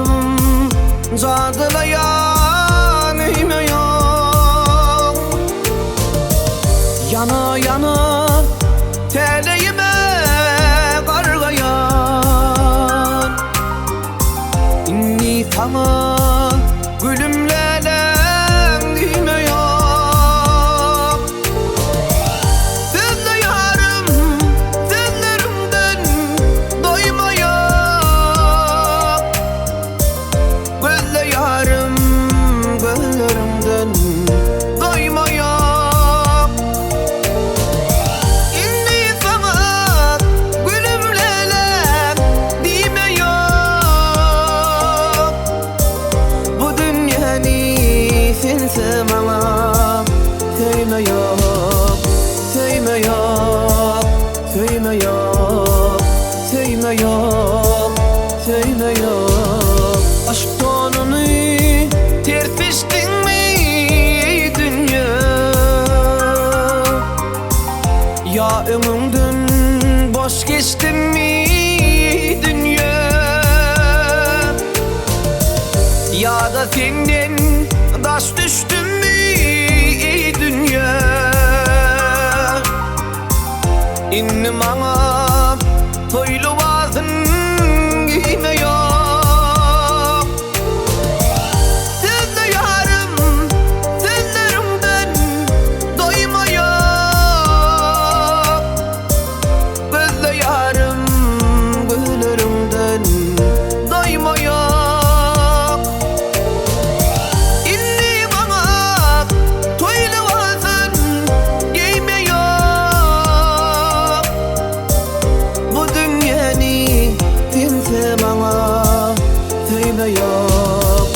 yarım cadılayan üyme yok. Yana yana teleğime kargayan, inni sana gülümlelen üyme yok. Sen de yarım sözlerimden doymaya, gözle yarım gözlerimden doymaya. İnni sana gülümlelen dime yok. Bu dünyani sense bana söyleme yok, söyleme yok, söyleme yok, söyleme yok, söyleme yok. Aşk tonunu terpiştin mi dünya? Ya ömrümden boş geçtin mi dünya? Ya da senden taş düştün mü dünya? İnni bana toyluvasın giyme yok. Sen de yarım sözlerimden doyma yok. Gözle yarım gözlerimden doyma yok. İnni bana toyluvasın giyme yok. Bu dünyani kimse bana söyleme yok,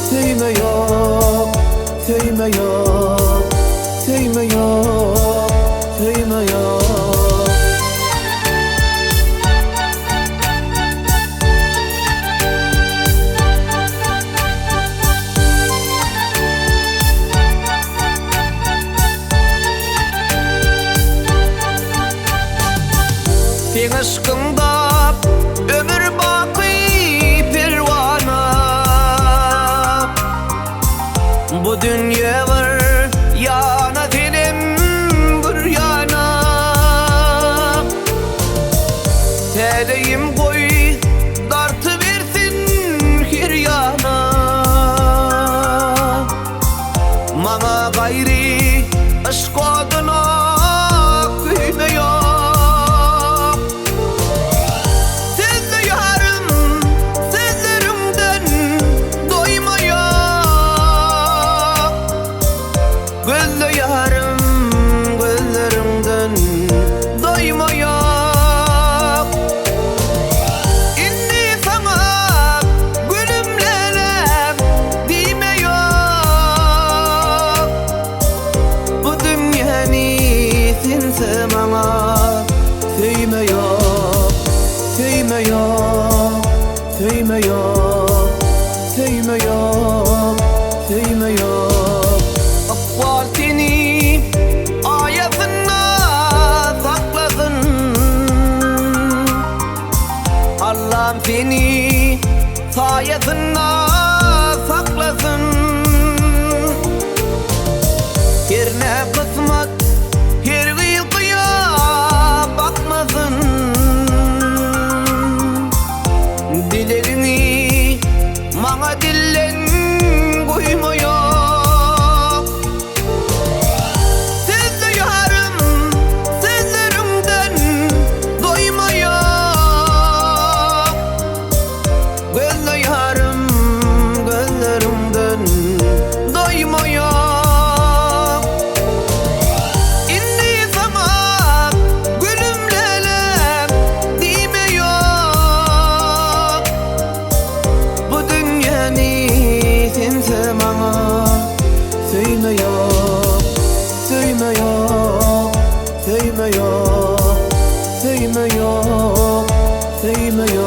söyleme yok, söyleme yok, söyleme yok, söyleme yok. Sen aşkında ömür baki pervana, bu dünya var yana tenem bir yana. Teleğim koy dartı versin her yana. Bana gayri aşk adına kıyme yok. Sen de yarım sözlerimden doyma yok. Gözle yarım gözlerimden doyma yok. İnni sana gülümlenen dime yok. Bu dünyani sense bana söyleme yok, söyleme yok, söyleme yok, söyleme yok, söyleme yok. Akval seni ayetine saklasın, Allah'ım seni sayesinde saklasın. Her ne kısmet her kıyıya bakmasın. Dilerini bana dillen koyma yok. Sen de yarım sözlerimden doyma yok. Gözle yarım gözlerimden doyma yok. İnni sana gülümlenen dime yok. Bu dünyani sense bana söyleme yok, söyleme yok, söyleme yok, söyleme yok, söyleme yok.